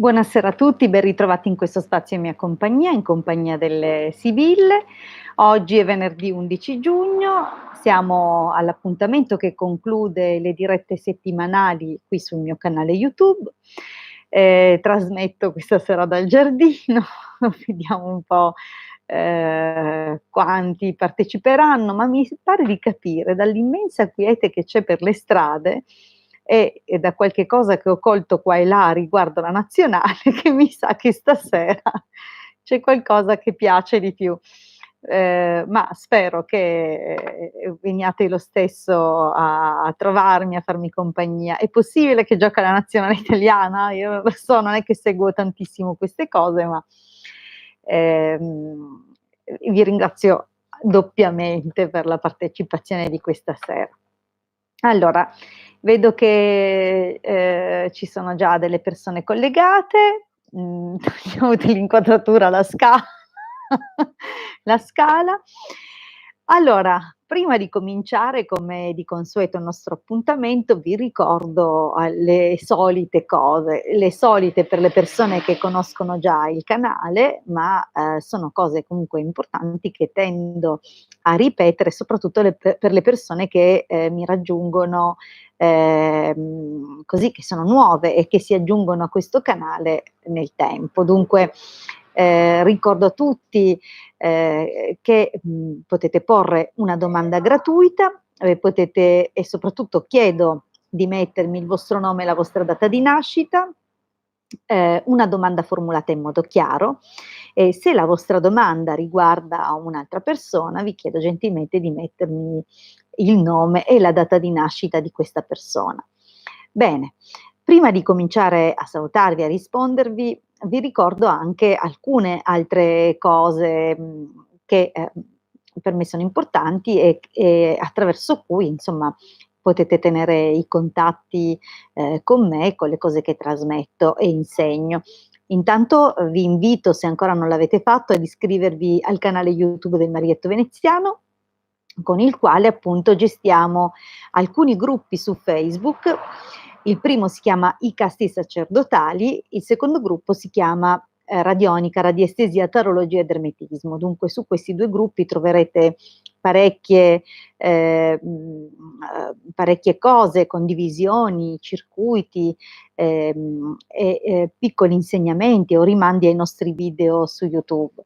Buonasera a tutti, ben ritrovati in questo spazio in compagnia delle Sibille. Oggi è venerdì 11 giugno, siamo all'appuntamento che conclude le dirette settimanali qui sul mio canale YouTube. Trasmetto questa sera dal giardino, vediamo un po' quanti parteciperanno, ma mi pare di capire dall'immensa quiete che c'è per le strade e da qualche cosa che ho colto qua e là riguardo la nazionale, che mi sa che stasera c'è qualcosa che piace di più. Ma spero che veniate lo stesso a trovarmi, a farmi compagnia. È possibile che gioca la nazionale italiana? Io non lo so, non è che seguo tantissimo queste cose, ma ehm, vi ringrazio doppiamente per la partecipazione di questa sera. Allora, vedo che ci sono già delle persone collegate, togliamo dell'inquadratura la scala. Allora, prima di cominciare, come di consueto il nostro appuntamento, vi ricordo le solite cose, le solite per le persone che conoscono già il canale, ma sono cose comunque importanti che tendo a ripetere, soprattutto per le persone che mi raggiungono così, che sono nuove e che si aggiungono a questo canale nel tempo. Dunque ricordo a tutti che potete porre una domanda gratuita, potete, e soprattutto chiedo di mettermi il vostro nome e la vostra data di nascita, una domanda formulata in modo chiaro, e se la vostra domanda riguarda un'altra persona, vi chiedo gentilmente di mettermi il nome e la data di nascita di questa persona. Bene, prima di cominciare a salutarvi, a rispondervi, vi ricordo anche alcune altre cose che per me sono importanti e attraverso cui, insomma, potete tenere i contatti con me, con le cose che trasmetto e insegno. Intanto vi invito, se ancora non l'avete fatto, ad iscrivervi al canale YouTube del Marietto Veneziano, con il quale appunto gestiamo alcuni gruppi su Facebook. Il primo si chiama I Casti Sacerdotali, il secondo gruppo si chiama Radionica, Radiestesia, Tarologia ed Ermetismo. Dunque su questi due gruppi troverete parecchie, parecchie cose, condivisioni, circuiti e piccoli insegnamenti o rimandi ai nostri video su YouTube.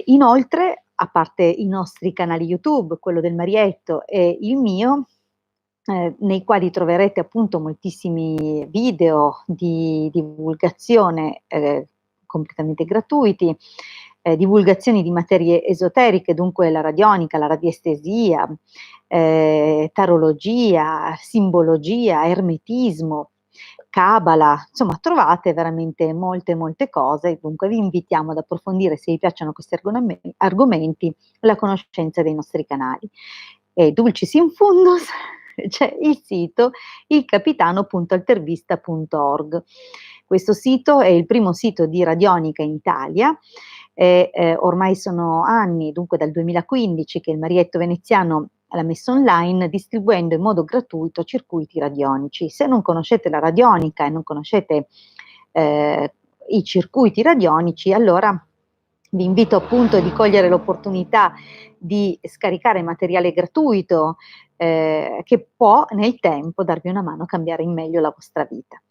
Inoltre, a parte i nostri canali YouTube, quello del Marietto e il mio, nei quali troverete appunto moltissimi video di divulgazione completamente gratuiti, divulgazioni di materie esoteriche, dunque la radionica, la radiestesia, tarologia, simbologia, ermetismo, cabala, insomma trovate veramente molte cose, dunque vi invitiamo ad approfondire, se vi piacciono questi argomenti, la conoscenza dei nostri canali. E dulcis in fundus c'è il sito ilcapitano.altervista.org. Questo sito è il primo sito di radionica in Italia e ormai sono anni, dunque dal 2015, che il Marietto Veneziano l'ha messo online distribuendo in modo gratuito circuiti radionici. Se non conoscete la radionica e non conoscete i circuiti radionici, allora vi invito appunto di cogliere l'opportunità di scaricare materiale gratuito che può nel tempo darvi una mano a cambiare in meglio la vostra vita.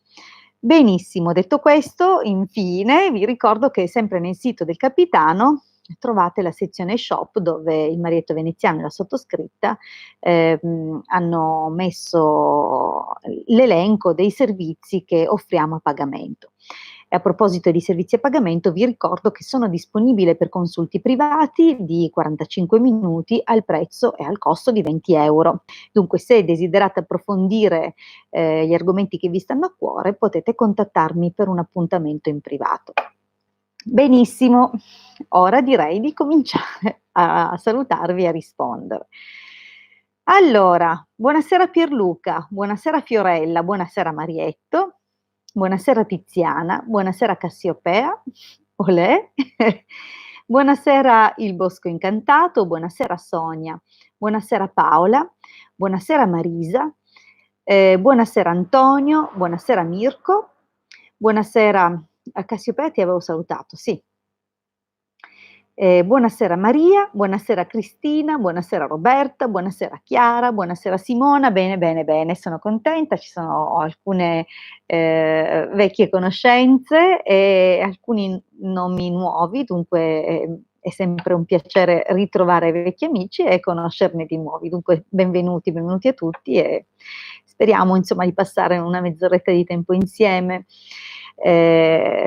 Benissimo, detto questo, infine vi ricordo che sempre nel sito del Capitano trovate la sezione shop, dove il Marietto Veneziano e la sottoscritta hanno messo l'elenco dei servizi che offriamo a pagamento. E a proposito di servizi a pagamento, vi ricordo che sono disponibile per consulti privati di 45 minuti al prezzo e al costo di 20 euro. Dunque, se desiderate approfondire gli argomenti che vi stanno a cuore, potete contattarmi per un appuntamento in privato. Benissimo, ora direi di cominciare a salutarvi e a rispondere. Allora, buonasera Pierluca, buonasera Fiorella, buonasera Marietto, buonasera Tiziana, buonasera Cassiopea, olè, buonasera Il Bosco Incantato, buonasera Sonia, buonasera Paola, buonasera Marisa, buonasera Antonio, buonasera Mirko, Buonasera a Cassiopea ti avevo salutato, sì. Buonasera Maria, buonasera Cristina, buonasera Roberta, buonasera Chiara, buonasera Simona. Bene, bene, bene, sono contenta, ci sono alcune, vecchie conoscenze e alcuni nomi nuovi, dunque, è sempre un piacere ritrovare vecchi amici e conoscerne di nuovi. Dunque benvenuti, benvenuti a tutti e speriamo insomma di passare una mezz'oretta di tempo insieme,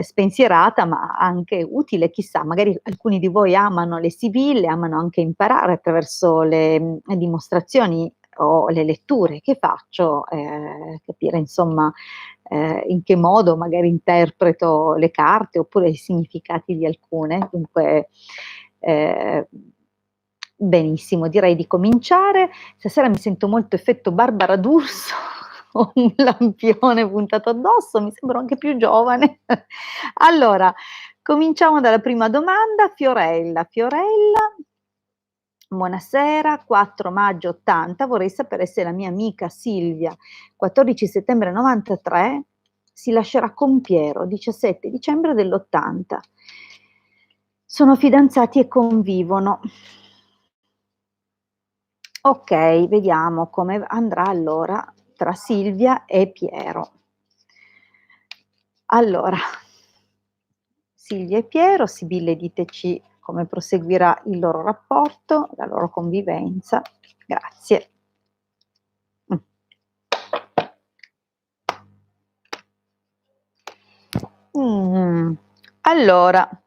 spensierata ma anche utile, chissà, magari alcuni di voi amano le sibille, amano anche imparare attraverso le dimostrazioni o le letture che faccio, capire insomma, in che modo magari interpreto le carte oppure i significati di alcune. Dunque, ehm, benissimo, direi di cominciare. Stasera mi sento molto effetto Barbara D'Urso, ho un lampione puntato addosso, mi sembro anche più giovane. Allora, cominciamo dalla prima domanda. Fiorella, Fiorella, buonasera, 4 maggio '80, vorrei sapere se la mia amica Silvia, 14 settembre '93, si lascerà con Piero, 17 dicembre dell'80. Sono fidanzati e convivono. Okay, vediamo come andrà allora tra Silvia e Piero. Allora, Silvia e Piero, Sibille diteci come proseguirà il loro rapporto, la loro convivenza. Grazie. Mh. Allora,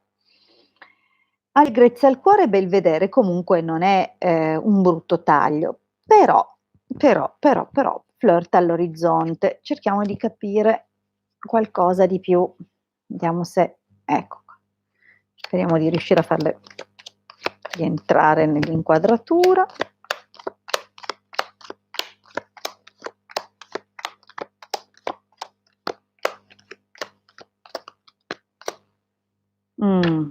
allegrezza al cuore, bel vedere, comunque non è, un brutto taglio, però, flirt all'orizzonte. Cerchiamo di capire qualcosa di più. Vediamo se ecco qua. Speriamo di riuscire a farle rientrare nell'inquadratura. Mh.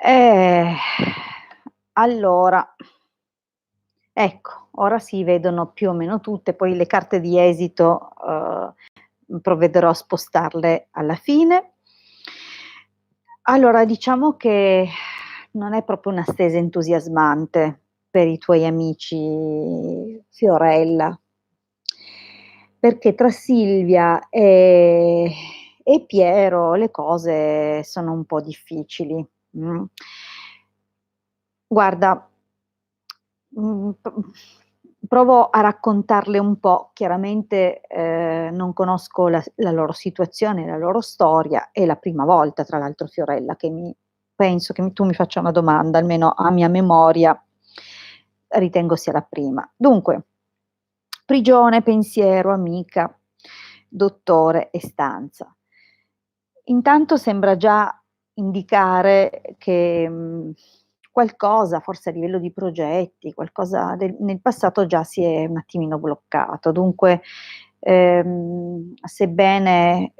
Eh, allora, ecco, ora si vedono più o meno tutte, poi le carte di esito, provvederò a spostarle alla fine. Allora, diciamo che non è proprio una stesa entusiasmante per i tuoi amici Fiorella, perché tra Silvia e Piero le cose sono un po' difficili, mh. Guarda, provo a raccontarle un po'. Chiaramente, non conosco la loro situazione, la loro storia. È la prima volta, tra l'altro, Fiorella, che penso che tu mi faccia una domanda, almeno a mia memoria, ritengo sia la prima. Dunque, prigione, pensiero, amica, dottore e stanza. Intanto sembra già indicare che, qualcosa, forse a livello di progetti, qualcosa nel passato già si è un attimino bloccato. Dunque, sebbene,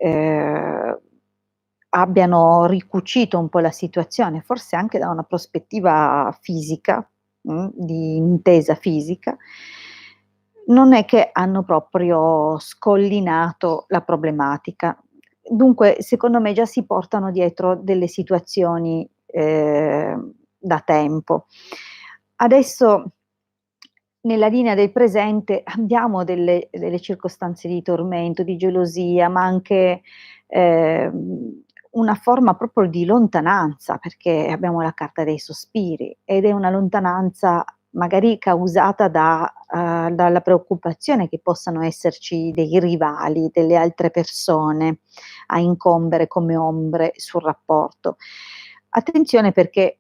abbiano ricucito un po' la situazione, forse anche da una prospettiva fisica, di intesa fisica, non è che hanno proprio scollinato la problematica. Dunque, secondo me già si portano dietro delle situazioni, da tempo. Adesso, nella linea del presente, abbiamo delle circostanze di tormento, di gelosia, ma anche, una forma proprio di lontananza, perché abbiamo la carta dei sospiri ed è una lontananza magari causata dalla preoccupazione che possano esserci dei rivali, delle altre persone a incombere come ombre sul rapporto. Attenzione perché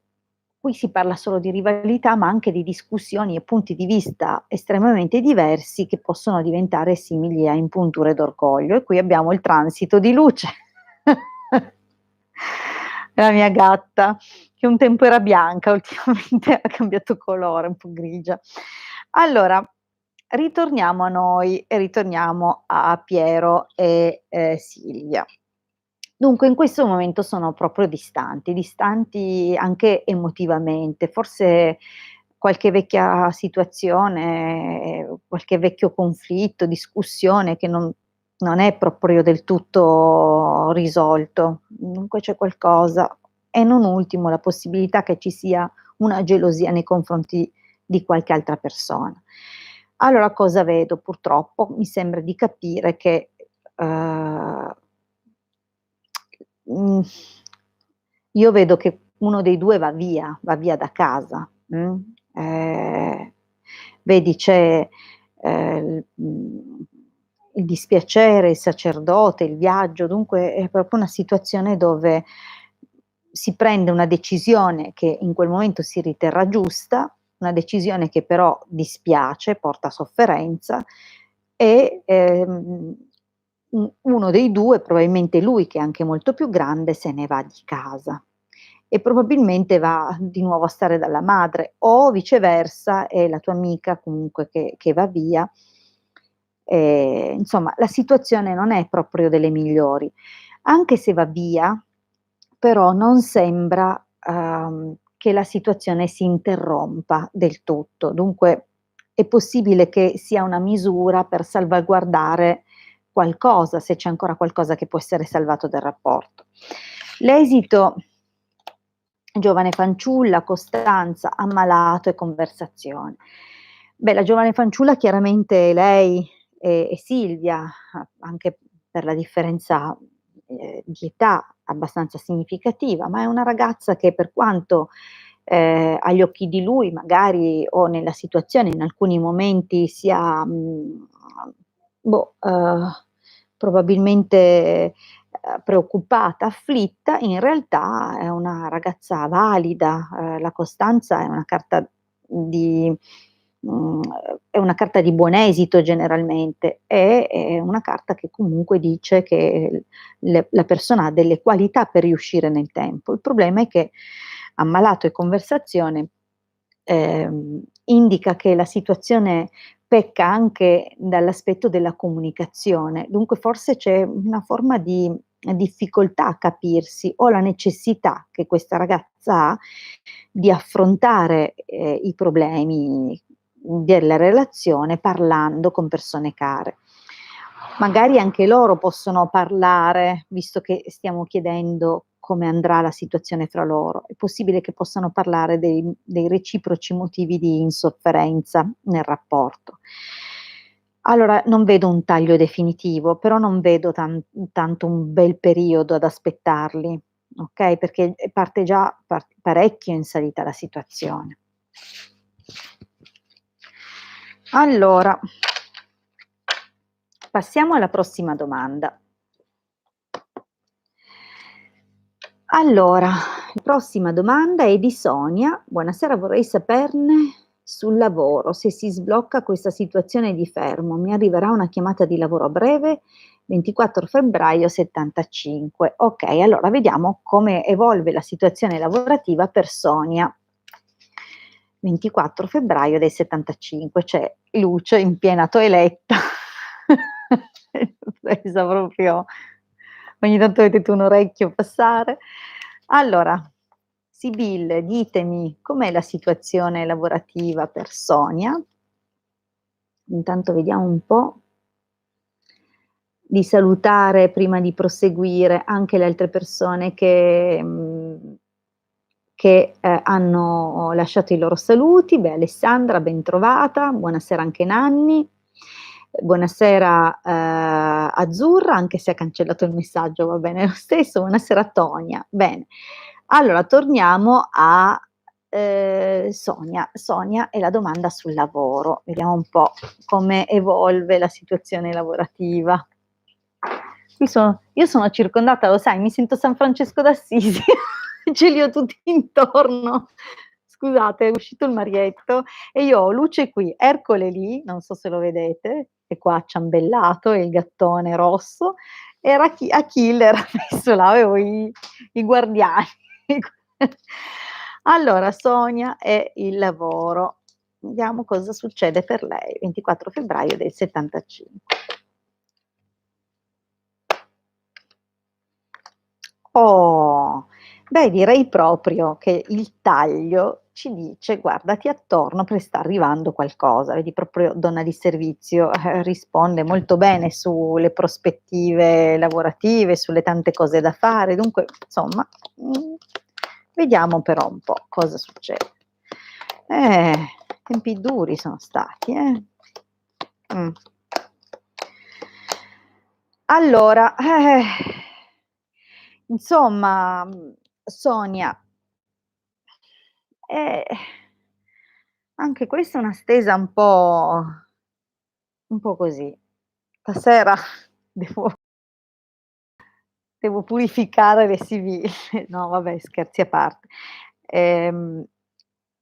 qui si parla solo di rivalità, ma anche di discussioni e punti di vista estremamente diversi che possono diventare simili a impunture d'orgoglio. E qui abbiamo il transito di luce. La mia gatta, che un tempo era bianca, ultimamente ha cambiato colore, un po' grigia. Allora, ritorniamo a noi e ritorniamo a Piero e, Silvia. Dunque in questo momento sono proprio distanti, distanti anche emotivamente, forse qualche vecchia situazione, qualche vecchio conflitto, discussione che non è proprio del tutto risolto, dunque c'è qualcosa. E non ultimo la possibilità che ci sia una gelosia nei confronti di qualche altra persona. Allora cosa vedo? Purtroppo mi sembra di capire che, uhm, mhmm, io vedo che uno dei 2 va via da casa, ehm, vedi c'è, il dispiacere, il sacerdote, il viaggio, dunque è proprio una situazione dove si prende una decisione che in quel momento si riterrà giusta, una decisione che però dispiace, porta sofferenza e, uno dei 2, probabilmente lui che è anche molto più grande, se ne va di casa e probabilmente va di nuovo a stare dalla madre o viceversa è la tua amica comunque che va via. Insomma la situazione non è proprio delle migliori. Anche se va via, però non sembra, che la situazione si interrompa del tutto. Dunque è possibile che sia una misura per salvaguardare qualcosa, se c'è ancora qualcosa che può essere salvato dal rapporto. L'esito: giovane fanciulla, costanza, ammalato e conversazione. Beh, la giovane fanciulla chiaramente lei è Silvia, anche per la differenza, di età abbastanza significativa, ma è una ragazza che per quanto, agli occhi di lui magari o nella situazione in alcuni momenti sia, boh, probabilmente, preoccupata, afflitta, in realtà è una ragazza valida, la costanza è una carta di mhmm, è una carta di buon esito generalmente, è una carta che comunque dice che la persona ha delle qualità per riuscire nel tempo. Il problema è che ammalato e conversazione, indica che la situazione pecca anche dall'aspetto della comunicazione, dunque forse c'è una forma di difficoltà a capirsi o la necessità che questa ragazza ha di affrontare, i problemi della relazione parlando con persone care. Magari anche loro possono parlare, visto che stiamo chiedendo come andrà la situazione fra loro. È possibile che possano parlare dei reciproci motivi di insofferenza nel rapporto. Allora, non vedo un taglio definitivo, però non vedo tanto un bel periodo ad aspettarli, okay, perché, parte già parecchio in salita la situazione. Allora, passiamo alla prossima domanda. Allora, la prossima domanda è di Sonia. Buonasera, vorrei saperne sul lavoro, se si sblocca questa situazione di fermo. Mi arriverà una chiamata di lavoro a breve, 24 febbraio 75. Ok, allora vediamo come evolve la situazione lavorativa per Sonia. 24 febbraio del 75, c'è luce in piena toeletta. Presa proprio, ogni tanto vedete un orecchio passare. Allora, Sibylle, ditemi com'è la situazione lavorativa per Sonia. Intanto vediamo un po' di salutare prima di proseguire anche le altre persone che hanno lasciato i loro saluti. Beh, Alessandra bentrovata, buonasera anche Nanni, buonasera, Azzurra, anche se ha cancellato il messaggio, va bene lo stesso, buonasera Tonia. Bene, allora torniamo a, Sonia. Sonia e la domanda sul lavoro. Vediamo un po' come evolve la situazione lavorativa. Io sono circondata, lo sai, mi sento San Francesco d'Assisi, ce li ho tutti intorno. Scusate, è uscito il marietto e io ho Luce qui, Ercole lì, non so se lo vedete, è qua ciambellato, e il gattone rosso, e Achille era messo là, avevo i guardiani. Allora, Sonia e il lavoro. Vediamo cosa succede per lei, 24 febbraio del 75. Oh, beh direi proprio che il taglio ci dice: "Guardati attorno perché sta arrivando qualcosa". Vedi, proprio donna di servizio, risponde molto bene sulle prospettive lavorative, sulle tante cose da fare. Dunque, insomma, vediamo però un po' cosa succede. Eh, tempi duri sono stati, eh. Mh. Allora, insomma, Sonia, eh, anche questa è una stesa un po' così. Stasera devo devo purificare le siville. No vabbè, scherzi a parte. Ehm,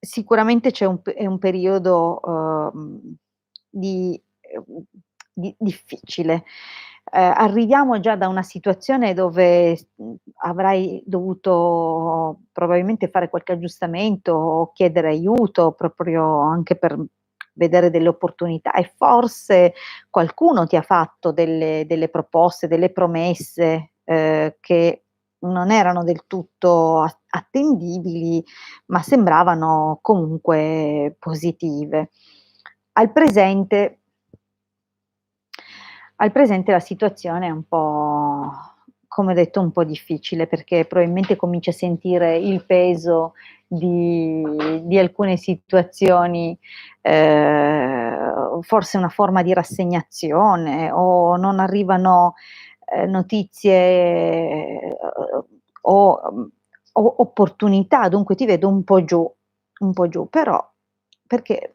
Sicuramente c'è è un periodo, di difficile. Arriviamo già da una situazione dove avrai dovuto probabilmente fare qualche aggiustamento o chiedere aiuto proprio anche per vedere delle opportunità e forse qualcuno ti ha fatto delle proposte, delle promesse, che non erano del tutto attendibili, ma sembravano comunque positive. Al presente al presente la situazione è un po', come ho detto, un po' difficile, perché probabilmente cominci a sentire il peso di alcune situazioni, forse una forma di rassegnazione o non arrivano, notizie, o opportunità, dunque ti vedo un po' giù, però perché,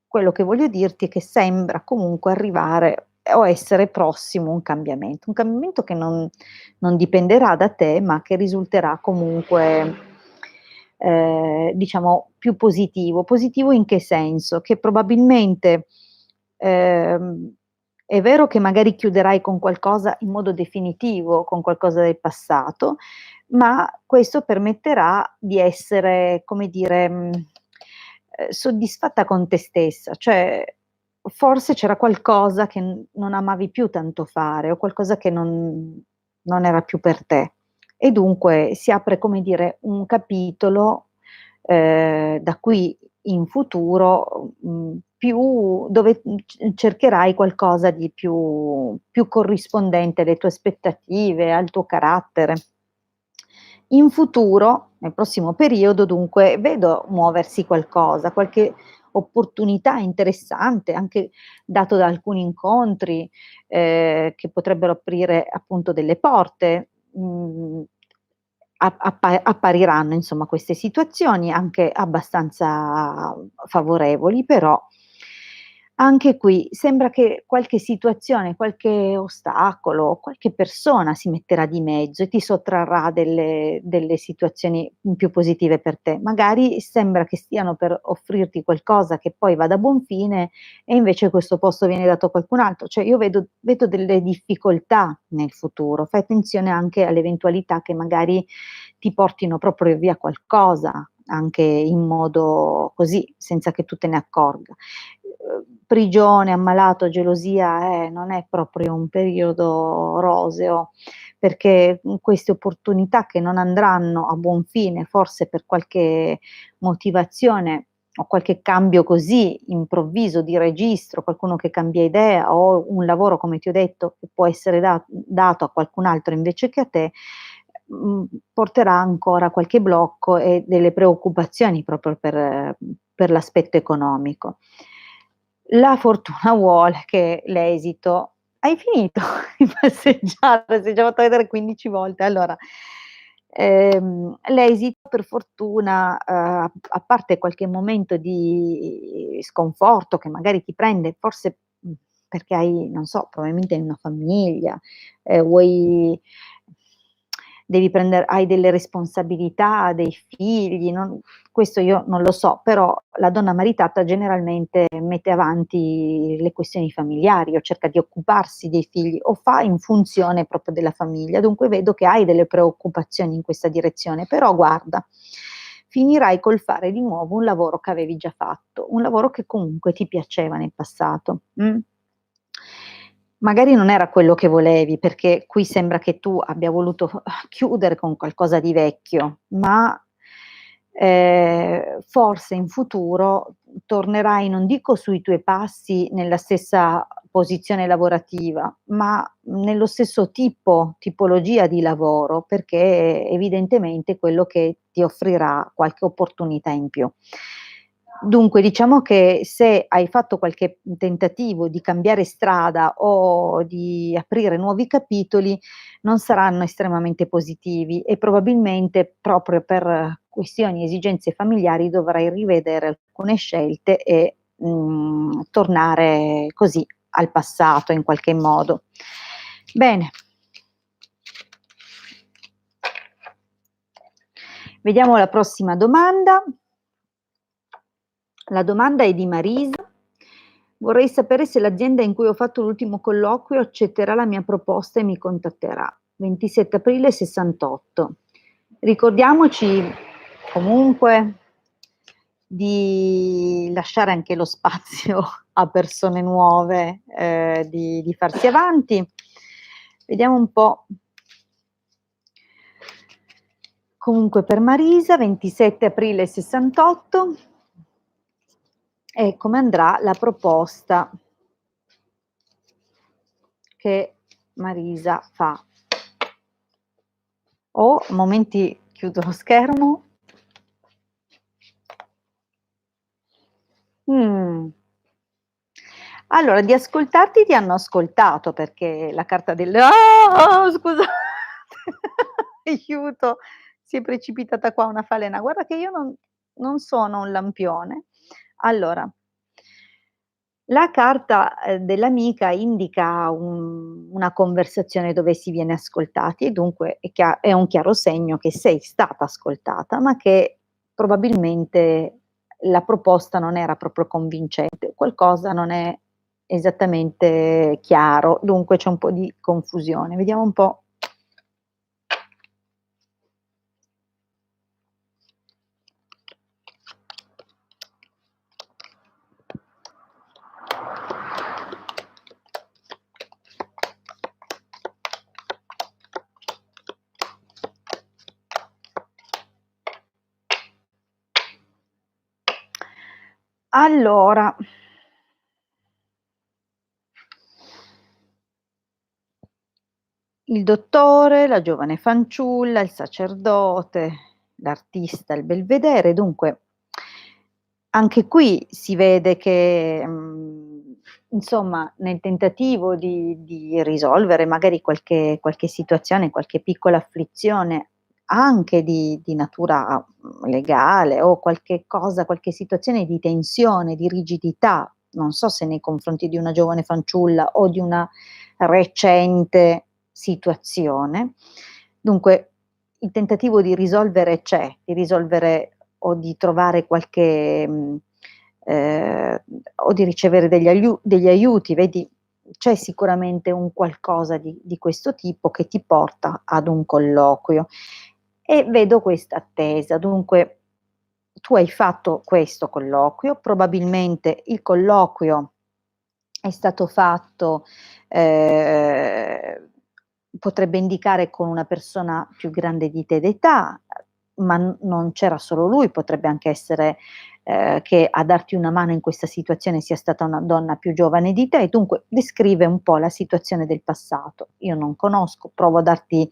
quello che voglio dirti è che sembra comunque arrivare o essere prossimo un cambiamento che non dipenderà da te, ma che risulterà comunque, diciamo più positivo. Positivo in che senso? Che probabilmente, ehm, è vero che magari chiuderai con qualcosa in modo definitivo, con qualcosa del passato, ma questo permetterà di essere, come dire, soddisfatta con te stessa, cioè forse c'era qualcosa che non amavi più tanto fare o qualcosa che non era più per te e dunque si apre, come dire, un capitolo, da qui in futuro, più dove, cercherai qualcosa di più corrispondente alle tue aspettative, al tuo carattere. In futuro, nel prossimo periodo dunque, vedo muoversi qualcosa, qualche opportunità interessante, anche dato da alcuni incontri, che potrebbero aprire appunto delle porte, appariranno insomma queste situazioni anche abbastanza favorevoli, però anche qui sembra che qualche situazione, qualche ostacolo, qualche persona si metterà di mezzo e ti sottrarrà delle situazioni, più positive per te. Magari sembra che stiano per offrirti qualcosa che poi vada a buon fine e invece questo posto viene dato a qualcun altro. Cioè io vedo delle difficoltà nel futuro. Fai attenzione anche alle eventualità che magari ti portino proprio via qualcosa, anche in modo così, senza che tu te ne accorga. Prigione, ammalato, gelosia, non è proprio un periodo roseo, perché, queste opportunità che non andranno a buon fine, forse per qualche motivazione o qualche cambio così improvviso di registro, qualcuno che cambia idea o un lavoro, come ti ho detto, che può essere dato a qualcun altro invece che a te, porterà ancora qualche blocco e delle preoccupazioni proprio per l'aspetto economico. La fortuna vuole che l'esito hai finito di passeggiare? Sei già fatto vedere 15 volte. Allora, l'esito per fortuna, a parte qualche momento di sconforto che magari ti prende, forse, perché hai non so, probabilmente hai una famiglia, vuoi hai delle responsabilità, dei figli, questo io non lo so, però la donna maritata generalmente mette avanti le questioni familiari o cerca di occuparsi dei figli o fa in funzione proprio della famiglia. Dunque vedo che hai delle preoccupazioni in questa direzione, però guarda, finirai col fare di nuovo un lavoro che avevi già fatto, un lavoro che comunque ti piaceva nel passato, Magari non era quello che volevi, perché qui sembra che tu abbia voluto chiudere con qualcosa di vecchio, ma, forse in futuro tornerai, non dico sui tuoi passi nella stessa posizione lavorativa, ma nello stesso tipologia di lavoro, perché evidentemente è quello che ti offrirà qualche opportunità in più. Dunque, diciamo che se hai fatto qualche tentativo di cambiare strada o di aprire nuovi capitoli, non saranno estremamente positivi e probabilmente proprio per questioni, esigenze familiari dovrai rivedere alcune scelte e, tornare così al passato in qualche modo. Bene. Vediamo la prossima domanda. La domanda è di Marisa. Vorrei sapere se l'azienda in cui ho fatto l'ultimo colloquio accetterà la mia proposta e mi contatterà. 27 aprile 68. Ricordiamoci comunque di lasciare anche lo spazio a persone nuove, di farsi avanti. Vediamo un po'. Comunque per Marisa, 27 aprile 68. E come andrà la proposta che Marisa fa. Momenti, chiudo lo schermo. Allora, di ascoltarti ti hanno ascoltato perché la carta del scusate, aiuto, si è precipitata qua una falena. Guarda che io non sono un lampione. Allora, la carta, dell'amica indica una conversazione dove si viene ascoltati e dunque è un chiaro segno che sei stata ascoltata, ma che probabilmente la proposta non era proprio convincente, qualcosa non è esattamente chiaro, dunque c'è un po' di confusione. Vediamo un po'. Allora, il dottore, la giovane fanciulla, il sacerdote, l'artista, il belvedere, dunque anche qui si vede che, insomma, nel tentativo di risolvere magari qualche situazione, qualche piccola afflizione, anche di natura, legale o qualche cosa, qualche situazione di tensione, di rigidità, non so se nei confronti di una giovane fanciulla o di una recente situazione. Dunque, il tentativo di risolvere c'è, di risolvere o di trovare qualche o di ricevere degli aiuti, vedi, c'è sicuramente un qualcosa di questo tipo che ti porta ad un colloquio e vedo questa attesa. Dunque, tu hai fatto questo colloquio, probabilmente il colloquio è stato fatto, ehm, potrebbe indicare con una persona più grande di te d'età, ma non c'era solo lui, potrebbe anche essere, che a darti una mano in questa situazione sia stata una donna più giovane di te, e dunque descrive un po' la situazione del passato. Io non conosco, provo a darti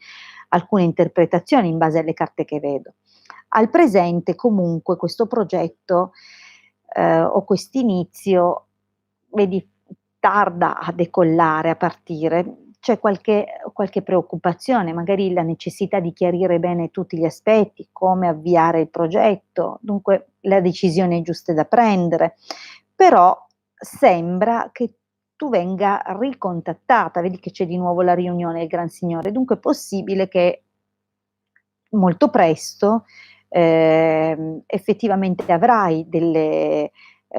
alcune interpretazioni in base alle carte che vedo. Al presente comunque questo progetto, o quest'inizio, vedi, tarda a decollare, a partire. C'è qualche preoccupazione, magari la necessità di chiarire bene tutti gli aspetti, come avviare il progetto, dunque le decisioni giuste da prendere. Però sembra che tu venga ricontattata, vedi che c'è di nuovo la riunione del Gran Signore, dunque è possibile che molto presto, effettivamente avrai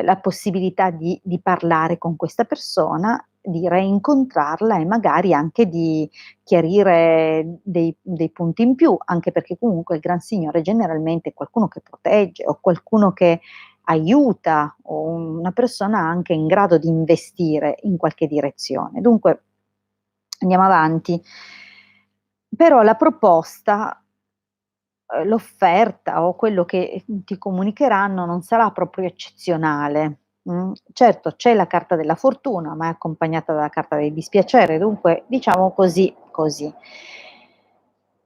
la possibilità di parlare con questa persona, di reincontrarla e magari anche di chiarire dei punti in più, anche perché comunque il Gran Signore generalmente è qualcuno che protegge o qualcuno che aiuta o una persona anche in grado di investire in qualche direzione. Dunque andiamo avanti. Però la proposta l'offerta o quello che ti comunicheranno non sarà proprio eccezionale. Certo c'è la carta della fortuna, ma è accompagnata dalla carta del dispiacere, dunque diciamo così, così.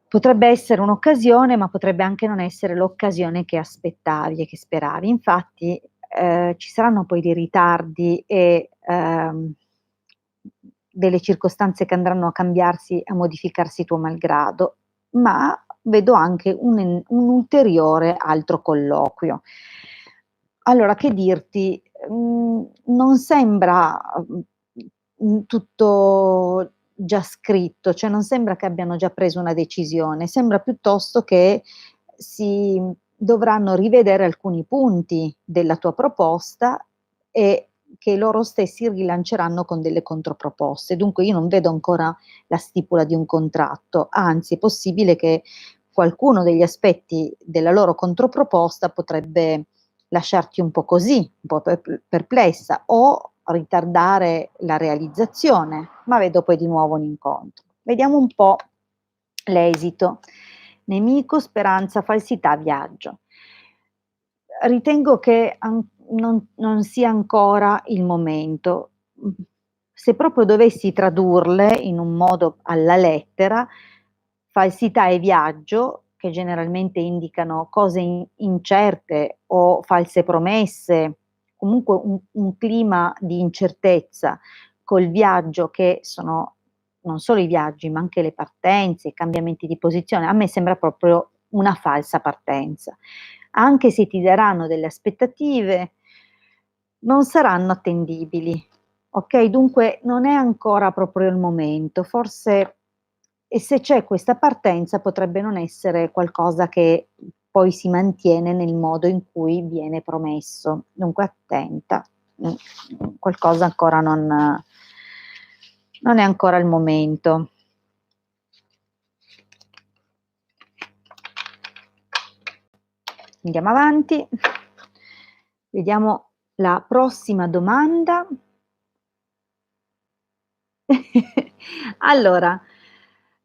Potrebbe essere un'occasione, ma potrebbe anche non essere l'occasione che aspettavi e che speravi. Infatti, ci saranno poi dei ritardi e, delle circostanze che andranno a cambiarsi, a modificarsi tuo malgrado, ma vedo anche un ulteriore altro colloquio. Allora che dirti, non sembra, tutto già scritto, cioè non sembra che abbiano già preso una decisione, sembra piuttosto che si dovranno rivedere alcuni punti della tua proposta e che loro stessi rilanceranno con delle controproposte. Dunque io non vedo ancora la stipula di un contratto, anzi è possibile che qualcuno degli aspetti della loro controproposta potrebbe lasciarti un po' così, un po' perplessa o ritardare la realizzazione, ma vedo poi di nuovo un incontro. Vediamo un po' l'esito. Nemico, speranza, falsità, viaggio. Ritengo che non sia ancora il momento. Se proprio dovessi tradurle in un modo alla lettera, falsità e viaggio, che generalmente indicano cose incerte o false promesse, comunque un clima di incertezza, col viaggio che sono non solo i viaggi, ma anche le partenze, i cambiamenti di posizione, a me sembra proprio una falsa partenza. Anche se ti daranno delle aspettative, non saranno attendibili, okay? Dunque non è ancora proprio il momento, forse e se c'è questa partenza potrebbe non essere qualcosa che poi si mantiene nel modo in cui viene promesso. Dunque attenta, qualcosa ancora non è ancora il momento. Andiamo avanti, vediamo la prossima domanda. Allora,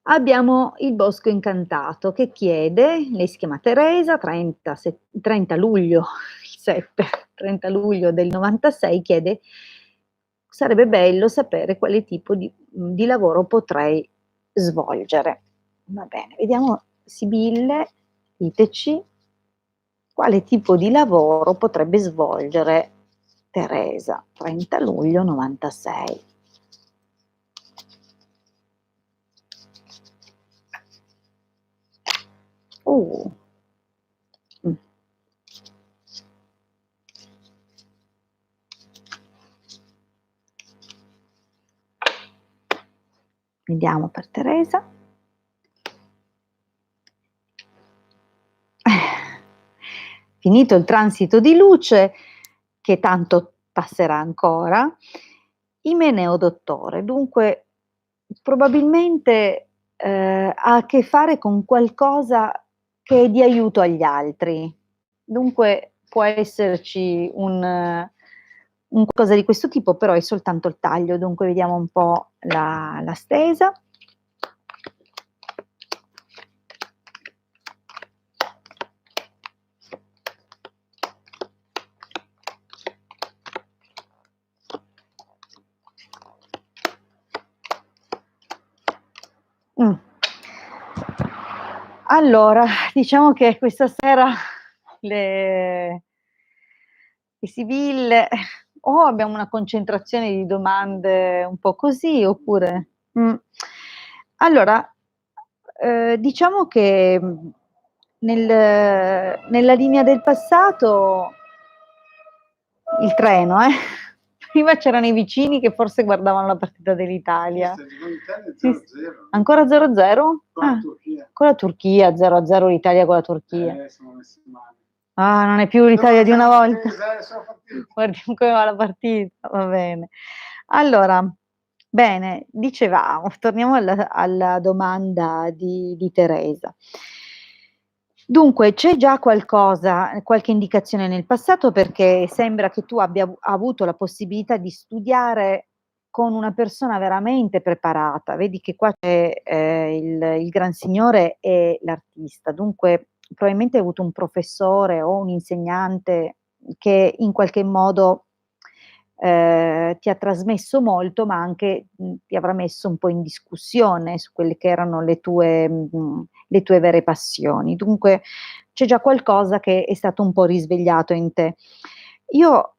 abbiamo il bosco incantato che chiede, lei si chiama Teresa, 30 luglio, il 7, 30 luglio del 96, chiede: "Sarebbe bello sapere quale tipo di lavoro potrei svolgere". Va bene, vediamo Sibille, diteci quale tipo di lavoro potrebbe svolgere Teresa, 30 luglio 96. Uh. Mh. Vediamo per Teresa. Finito il transito di luce, che tanto passerà ancora, Imeneo dottore. Dunque, probabilmente, ha a che fare con qualcosa che è di aiuto agli altri. Dunque può esserci un qualcosa di questo tipo, però è soltanto il taglio, dunque vediamo un po' la stesa. Mh. Allora, diciamo che questa sera le sibille o abbiamo una concentrazione di domande un po' così oppure allora, diciamo che, nella linea del passato il treno, eh. Prima c'erano i vicini che forse guardavano la partita dell'Italia. Sì, s ancora 0-0? Con la Turchia, 0-0 l'Italia con la Turchia. Ah, non è più l'Italia di una volta. Guardiamo come va la partita, va bene. Allora, bene, dicevamo, torniamo alla domanda di Teresa. Dunque, c'è già qualcosa, qualche indicazione nel passato perché sembra che tu abbia avuto la possibilità di studiare con una persona veramente preparata. Vedi che qua c'è, il gran signore e l'artista, dunque probabilmente hai avuto un professore o un insegnante che in qualche modo, ti ha trasmesso molto, ma anche, ti avrà messo un po' in discussione su quelle che erano le tue vere passioni. Dunque c'è già qualcosa che è stato un po' risvegliato in te. Io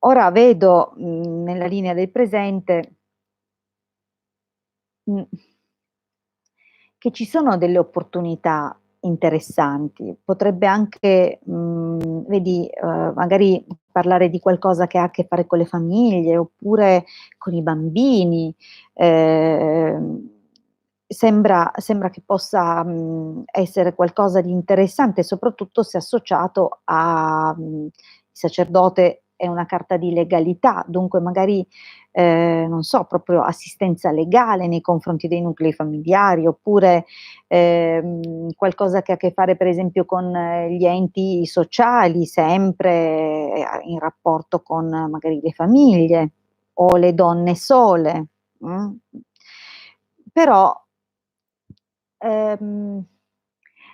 ora vedo, nella linea del presente, mh, che ci sono delle opportunità interessanti. Potrebbe anche, vedi, magari parlare di qualcosa che ha a che fare con le famiglie, oppure con i bambini. Ehm, sembra che possa, essere qualcosa di interessante, soprattutto se associato a il sacerdote è una carta di legalità, dunque magari non so, proprio assistenza legale nei confronti dei nuclei familiari, oppure, qualcosa che ha a che fare per esempio con gli enti sociali, sempre, in rapporto con magari le famiglie o le donne sole, mh. Però, ehm,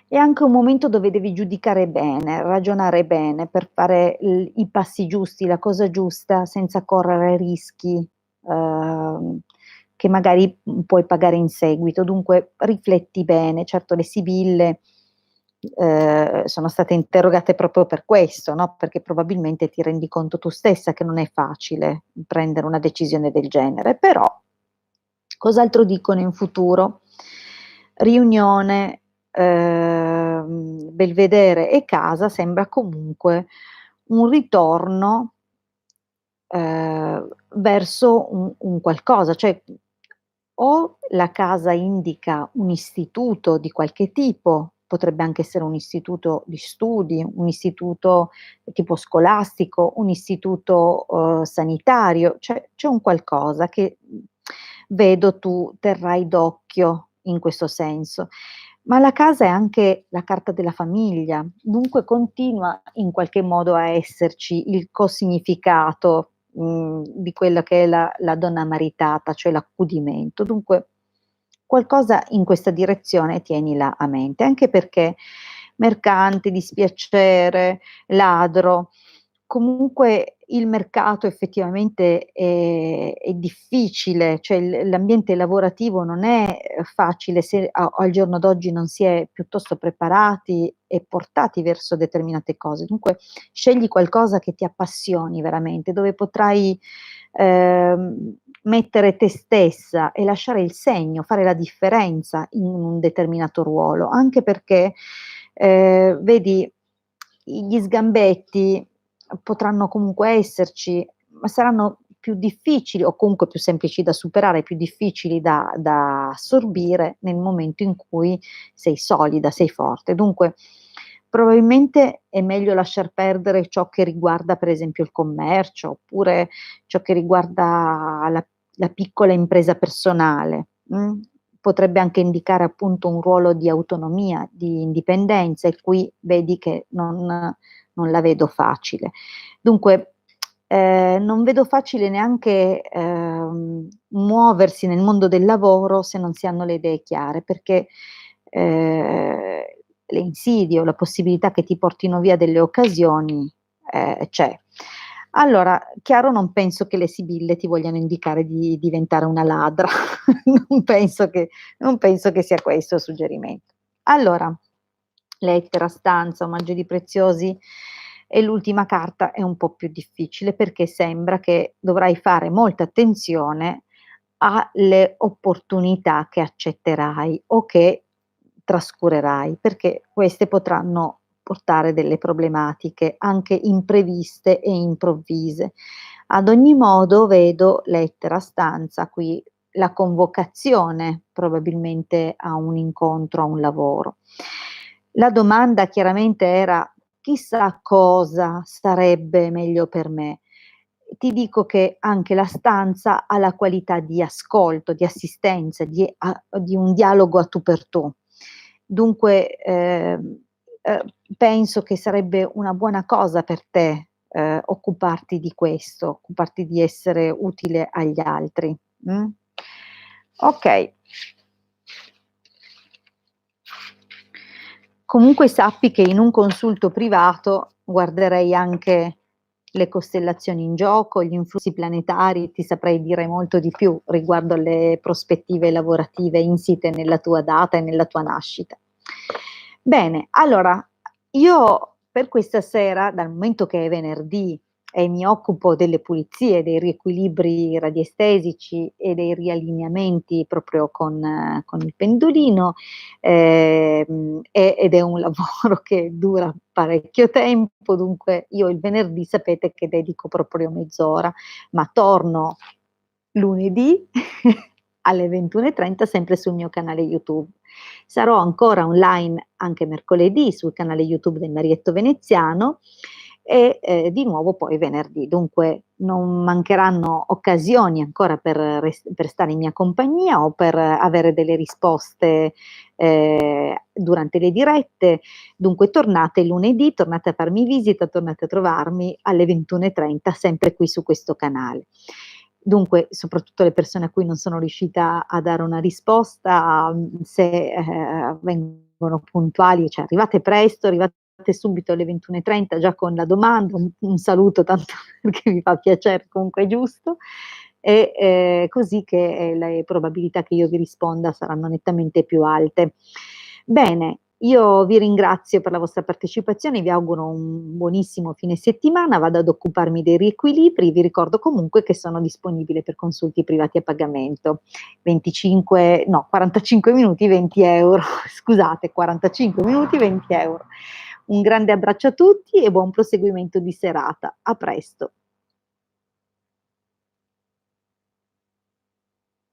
è anche un momento dove devi giudicare bene, ragionare bene per fare i passi giusti, la cosa giusta, senza correre rischi, uhm, che magari, puoi pagare in seguito. Dunque rifletti bene. Certo le sibille, sono state interrogate proprio per questo, no, perché probabilmente ti rendi conto tu stessa che non è facile prendere una decisione del genere, però cos'altro dicono in futuro? Riunione, Belvedere e casa sembra comunque un ritorno, verso un qualcosa, cioè o la casa indica un istituto di qualche tipo, potrebbe anche essere un istituto di studi, un istituto tipo scolastico, un istituto, sanitario, cioè c'è un qualcosa che, vedo tu terrai d'occhio in questo senso. Ma la casa è anche la carta della famiglia, dunque continua in qualche modo a esserci il co-significato, di quella che è la donna maritata, cioè l'accudimento. Dunque qualcosa in questa direzione tienila a mente, anche perché mercante, dispiacere, ladro, comunque il mercato effettivamente è difficile, cioè l'ambiente lavorativo non è, facile se al giorno d'oggi non si è piuttosto preparati e portati verso determinate cose. Dunque scegli qualcosa che ti appassioni veramente, dove potrai, mettere te stessa e lasciare il segno, fare la differenza in un determinato ruolo, anche perché, vedi, gli sgambetti potranno comunque esserci, ma saranno più difficili o comunque più semplici da superare, più difficili da assorbire nel momento in cui sei solida, sei forte. Dunque, probabilmente è meglio lasciar perdere ciò che riguarda per esempio il commercio, oppure ciò che riguarda la piccola impresa personale, potrebbe anche indicare appunto un ruolo di autonomia, di indipendenza e qui vedi che non la vedo facile. Dunque, non vedo facile neanche, muoversi nel mondo del lavoro se non si hanno le idee chiare, perché, le insidie o la possibilità che ti portino via delle occasioni, c'è. Allora, chiaro non penso che le sibille ti vogliano indicare di diventare una ladra, non penso che sia questo il suggerimento. Allora, lettera, stanza, omaggio di preziosi e l'ultima carta è un po' più difficile perché sembra che dovrai fare molta attenzione alle opportunità che accetterai o che trascurerai, perché queste potranno portare delle problematiche anche impreviste e improvvise. Ad ogni modo vedo lettera, stanza, qui la convocazione probabilmente a un incontro, a un lavoro. La domanda chiaramente era: "Chissà cosa sarebbe meglio per me?" Ti dico che anche la stanza ha la qualità di ascolto, di assistenza, di un dialogo a tu per tu. Dunque, penso che sarebbe una buona cosa per te, occuparti di questo, occuparti di essere utile agli altri, mh? Okay. Comunque sappi che in un consulto privato guarderei anche le costellazioni in gioco, gli influssi planetari, ti saprei dire molto di più riguardo alle prospettive lavorative insite nella tua data e nella tua nascita. Bene, allora io per questa sera, dal momento che è venerdì e mi occupo delle pulizie, dei riequilibri radiestesici e dei riallineamenti proprio con il pendolino, ed è un lavoro che dura parecchio tempo, dunque io il venerdì sapete che dedico proprio mezz'ora, ma torno lunedì alle 21:30 sempre sul mio canale YouTube. Sarò ancora online anche mercoledì sul canale YouTube del Marietto Veneziano e, di nuovo poi venerdì. Dunque non mancheranno occasioni ancora per stare in mia compagnia o per avere delle risposte, durante le dirette. Dunque tornate lunedì, tornate a farmi visita, tornate a trovarmi alle 21:30 sempre qui su questo canale. Dunque, soprattutto le persone a cui non sono riuscita a dare una risposta, se, vengono puntuali, cioè arrivate presto, arrivate subito alle 21:30 già con la domanda, un saluto tanto perché mi fa piacere, comunque è giusto, e, così che, le probabilità che io vi risponda saranno nettamente più alte. Bene, io vi ringrazio per la vostra partecipazione, vi auguro un buonissimo fine settimana, vado ad occuparmi dei riequilibri, vi ricordo comunque che sono disponibile per consulti privati a pagamento. 25 no, 45 minuti, 20 €, scusate, 45 minuti, 20 €. Un grande abbraccio a tutti e buon proseguimento di serata. A presto.